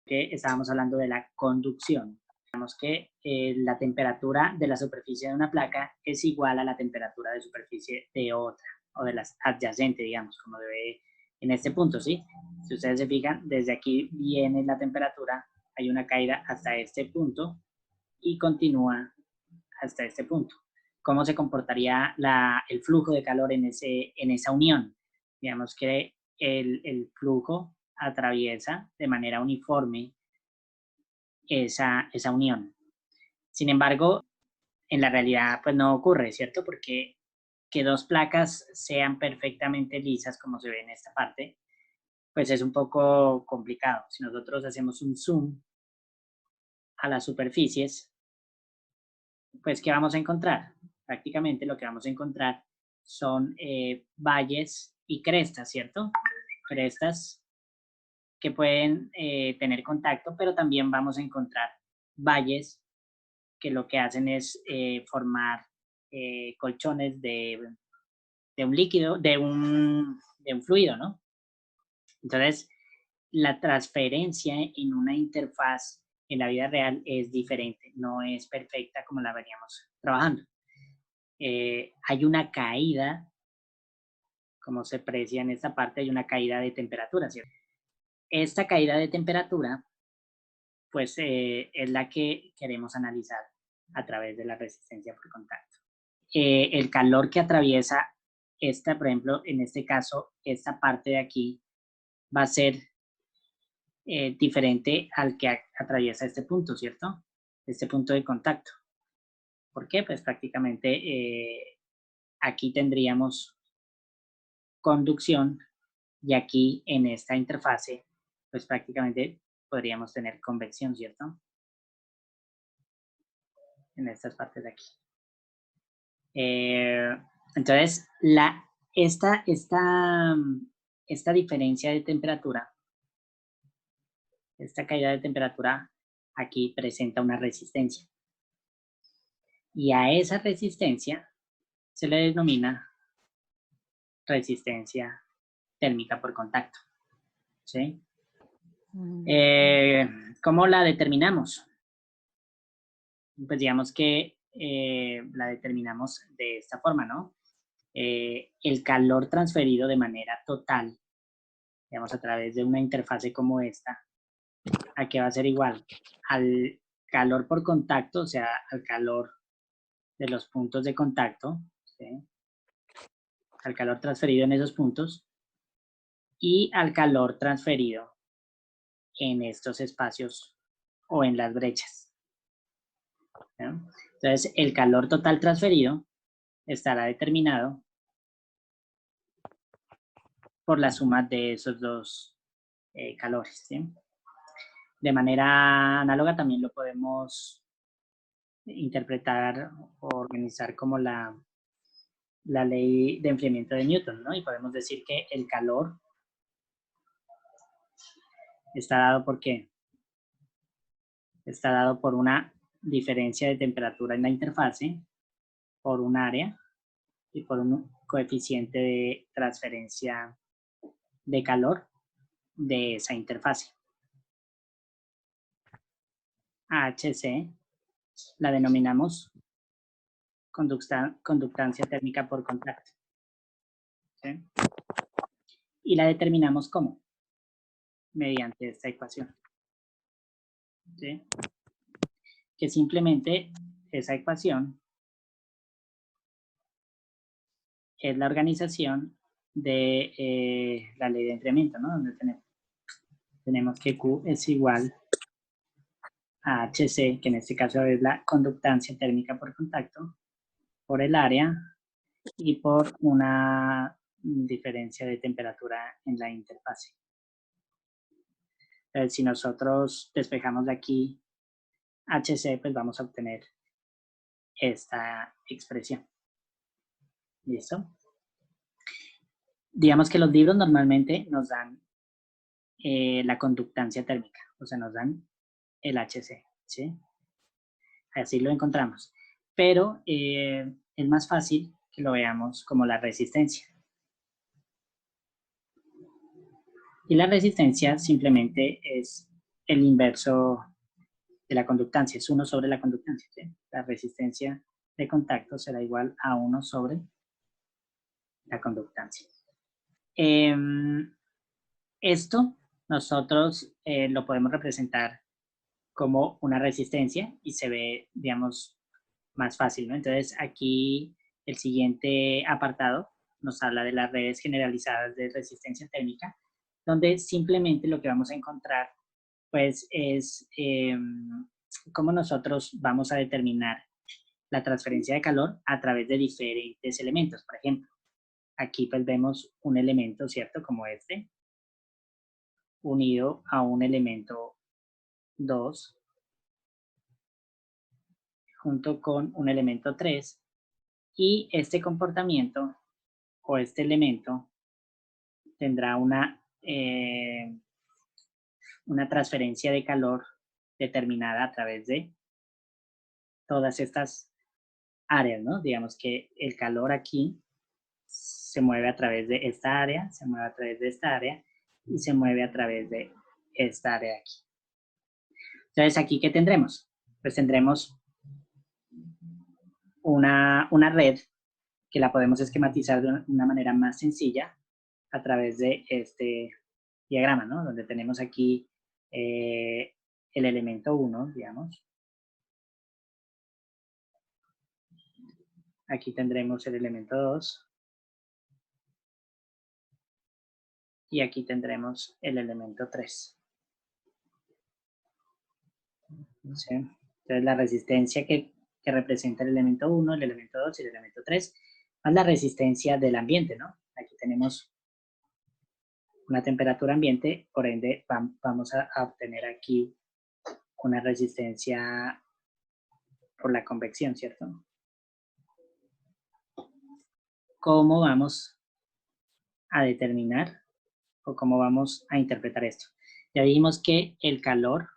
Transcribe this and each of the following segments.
que estábamos hablando de la conducción. Digamos que la temperatura de la superficie de una placa es igual a la temperatura de superficie de otra, o de las adyacentes, digamos, como debe en este punto, ¿sí? Si ustedes se fijan, desde aquí viene la temperatura, hay una caída hasta este punto y continúa hasta este punto. ¿Cómo se comportaría el flujo de calor en esa unión? Digamos que el flujo atraviesa de manera uniforme esa unión. Sin embargo, en la realidad pues no ocurre, ¿cierto? Porque que dos placas sean perfectamente lisas, como se ve en esta parte, pues es un poco complicado. Si nosotros hacemos un zoom a las superficies, pues ¿qué vamos a encontrar? Prácticamente lo que vamos a encontrar son valles y crestas, ¿cierto? Crestas que pueden tener contacto, pero también vamos a encontrar valles que lo que hacen es formar colchones de un líquido, de un fluido, ¿no? Entonces, la transferencia en una interfaz en la vida real es diferente, no es perfecta como la veníamos trabajando. Hay una caída, como se aprecia en esta parte, hay una caída de temperatura, ¿cierto? Esta caída de temperatura, pues es la que queremos analizar a través de la resistencia por contacto. El calor que atraviesa esta, por ejemplo, en este caso, esta parte de aquí va a ser diferente al que atraviesa este punto, ¿cierto? Este punto de contacto. ¿Por qué? Pues prácticamente aquí tendríamos conducción y aquí en esta interfase, pues prácticamente podríamos tener convección, ¿cierto? En estas partes de aquí. Entonces, esta diferencia de temperatura, esta caída de temperatura aquí presenta una resistencia. Y a esa resistencia se le denomina resistencia térmica por contacto. ¿Sí? ¿Cómo la determinamos? Pues digamos que la determinamos de esta forma, ¿no? El calor transferido de manera total, digamos, a través de una interfase como esta, ¿a qué va a ser igual? Al calor por contacto, o sea, al calor de los puntos de contacto, ¿sí? Al calor transferido en esos puntos y al calor transferido en estos espacios o en las brechas, ¿no? Entonces, el calor total transferido estará determinado por la suma de esos dos calores, ¿sí? De manera análoga también lo podemos interpretar o organizar como la ley de enfriamiento de Newton, ¿no? Y podemos decir que el calor está dado por ¿qué? Está dado por una diferencia de temperatura en la interfase, por un área y por un coeficiente de transferencia de calor de esa interfase. HC la denominamos conductancia térmica por contacto, ¿sí? Y la determinamos ¿cómo? Mediante esta ecuación, ¿sí? Que simplemente esa ecuación es la organización de la ley de enfriamiento, ¿no? Donde tenemos que Q es igual a HC, que en este caso es la conductancia térmica por contacto, por el área y por una diferencia de temperatura en la interfase. Entonces, si nosotros despejamos de aquí HC, pues vamos a obtener esta expresión. ¿Listo? Digamos que los libros normalmente nos dan la conductancia térmica, o sea, nos dan el HC, ¿sí? Así lo encontramos. Pero es más fácil que lo veamos como la resistencia. Y la resistencia simplemente es el inverso de la conductancia, es 1 sobre la conductancia, ¿sí? La resistencia de contacto será igual a 1 sobre la conductancia. Esto nosotros lo podemos representar como una resistencia y se ve, digamos, más fácil, ¿no? Entonces aquí el siguiente apartado nos habla de las redes generalizadas de resistencia térmica, donde simplemente lo que vamos a encontrar pues es cómo nosotros vamos a determinar la transferencia de calor a través de diferentes elementos. Por ejemplo, aquí pues vemos un elemento, ¿cierto? Como este, unido a un elemento 2, junto con un elemento 3, y este comportamiento o este elemento tendrá una transferencia de calor determinada a través de todas estas áreas, ¿no? Digamos que el calor aquí se mueve a través de esta área, se mueve a través de esta área y se mueve a través de esta área de aquí. Entonces, ¿aquí qué tendremos? Pues tendremos una red que la podemos esquematizar de una manera más sencilla a través de este diagrama, ¿no? Donde tenemos aquí el elemento 1, digamos. Aquí tendremos el elemento 2. Y aquí tendremos el elemento 3. ¿Sí? Entonces la resistencia que representa el elemento 1, el elemento 2 y el elemento 3, más la resistencia del ambiente, ¿no? Aquí tenemos una temperatura ambiente, por ende vamos a obtener aquí una resistencia por la convección, ¿cierto? ¿Cómo vamos a determinar o cómo vamos a interpretar esto? Ya dijimos que el calor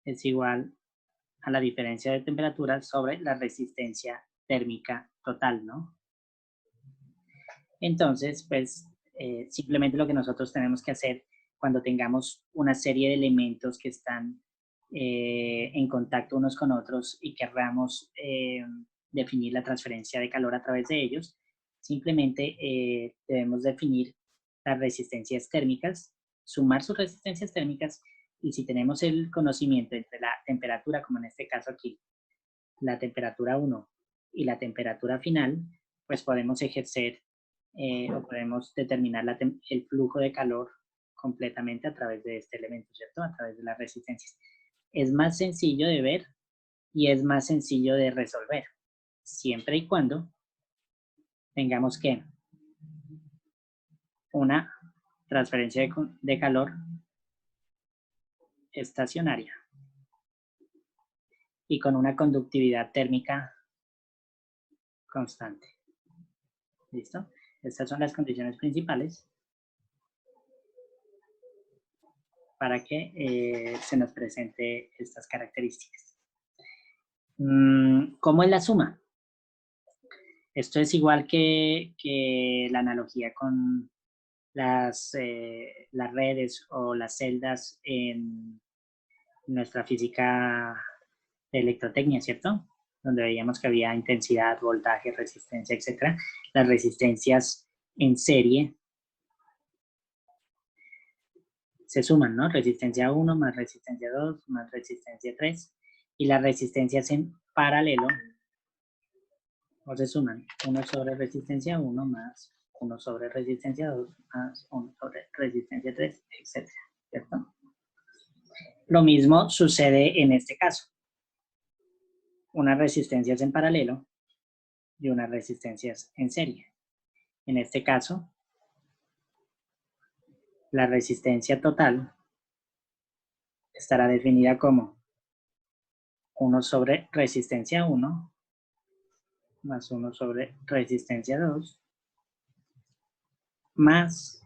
es igual a la diferencia de temperatura sobre la resistencia térmica total, ¿no? Entonces, pues, simplemente lo que nosotros tenemos que hacer cuando tengamos una serie de elementos que están en contacto unos con otros y querramos definir la transferencia de calor a través de ellos, simplemente debemos definir las resistencias térmicas, sumar sus resistencias térmicas, y si tenemos el conocimiento entre la temperatura, como en este caso aquí, la temperatura 1 y la temperatura final, pues podemos ejercer o podemos determinar el flujo de calor completamente a través de este elemento, ¿cierto? A través de las resistencias. Es más sencillo de ver y es más sencillo de resolver, siempre y cuando tengamos que una transferencia de calor estacionaria y con una conductividad térmica constante. ¿Listo? Estas son las condiciones principales para que se nos presente estas características. ¿Cómo es la suma? Esto es igual que la analogía con las redes o las celdas en nuestra física de electrotecnia, ¿cierto? Donde veíamos que había intensidad, voltaje, resistencia, etc. Las resistencias en serie se suman, ¿no? Resistencia 1 más resistencia 2 más resistencia 3. Y las resistencias en paralelo o se suman 1 sobre resistencia 1 más 1 sobre resistencia 2 más 1 sobre resistencia 3, etc. ¿Cierto? Lo mismo sucede en este caso. Unas resistencias en paralelo y unas resistencias en serie. En este caso, la resistencia total estará definida como 1 sobre resistencia 1 más 1 sobre resistencia 2 más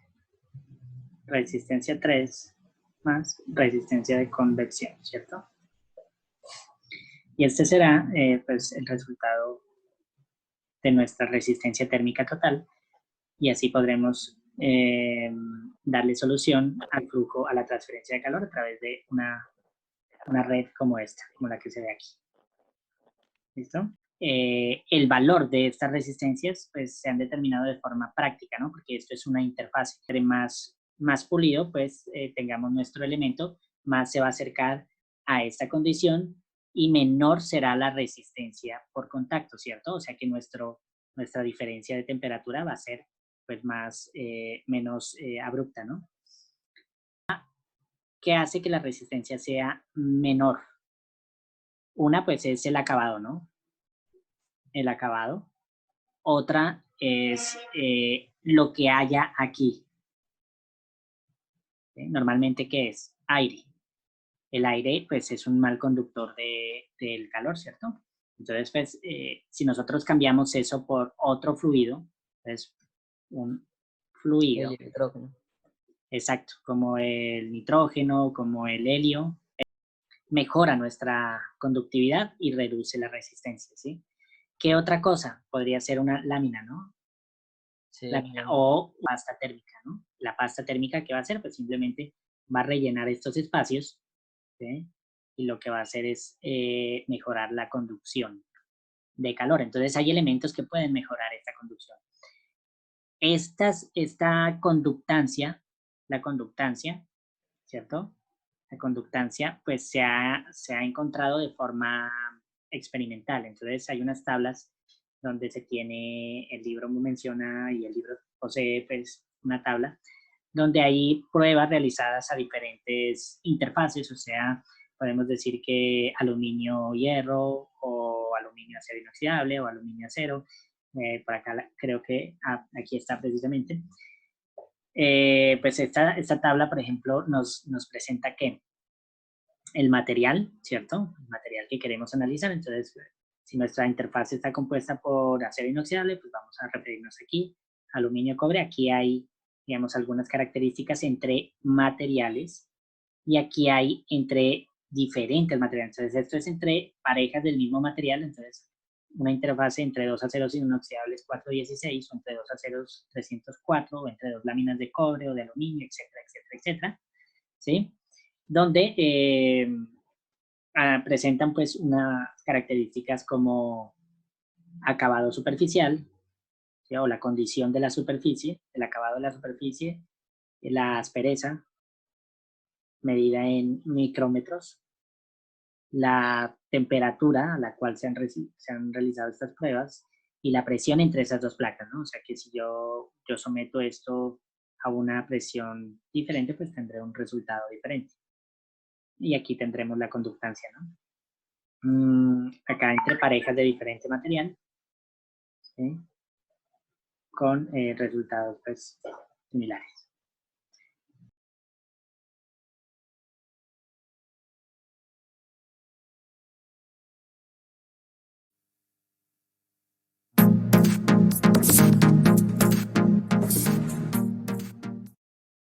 resistencia 3 más resistencia de convección, ¿cierto? Y este será pues el resultado de nuestra resistencia térmica total, y así podremos darle solución al flujo, a la transferencia de calor a través de una red como esta, como la que se ve aquí. ¿Listo? El valor de estas resistencias pues se han determinado de forma práctica, ¿no? Porque esto es una interfaz. Entre más pulido pues tengamos nuestro elemento, más se va a acercar a esta condición y menor será la resistencia por contacto, ¿cierto? O sea que nuestra diferencia de temperatura va a ser pues menos abrupta, ¿no? ¿Qué hace que la resistencia sea menor? Una pues es el acabado, ¿no? El acabado. Otra es lo que haya aquí. ¿Sí? Normalmente, ¿qué es? Aire. El aire, pues, es un mal conductor del calor, ¿cierto? Entonces, pues, si nosotros cambiamos eso por otro fluido, es un fluido. El hidrógeno. Exacto, como el nitrógeno, como el helio, mejora nuestra conductividad y reduce la resistencia, ¿sí? ¿Qué otra cosa? Podría ser una lámina, ¿no? Sí, Lámina o pasta térmica, ¿no? La pasta térmica, ¿qué va a hacer? Pues simplemente va a rellenar estos espacios, ¿sí? Y lo que va a hacer es mejorar la conducción de calor. Entonces hay elementos que pueden mejorar esta conducción. Esta conductancia, la conductancia, ¿cierto? La conductancia, pues se ha encontrado de forma experimental. Entonces hay unas tablas donde se tiene, el libro menciona y el libro posee pues una tabla donde hay pruebas realizadas a diferentes interfaces, o sea, podemos decir que aluminio-hierro o aluminio-acero inoxidable o aluminio-acero. Por acá creo que aquí está precisamente. Pues esta tabla, por ejemplo, nos presenta que el material, ¿cierto? El material que queremos analizar. Entonces, si nuestra interfaz está compuesta por acero inoxidable, pues vamos a referirnos aquí, aluminio, cobre. Aquí hay, digamos, algunas características entre materiales y aquí hay entre diferentes materiales. Entonces, esto es entre parejas del mismo material. Entonces, una interfaz entre dos aceros inoxidables 416 o entre dos aceros 304 o entre dos láminas de cobre o de aluminio, etcétera, etcétera, etcétera. ¿Sí? Donde presentan pues unas características como acabado superficial, ¿sí? O la condición de la superficie, el acabado de la superficie, la aspereza, medida en micrómetros, la temperatura a la cual se han realizado estas pruebas y la presión entre esas dos placas, ¿no? O sea que si yo someto esto a una presión diferente, pues tendré un resultado diferente. Y aquí tendremos la conductancia, ¿no? Acá entre parejas de diferente material, ¿sí? Con resultados pues similares.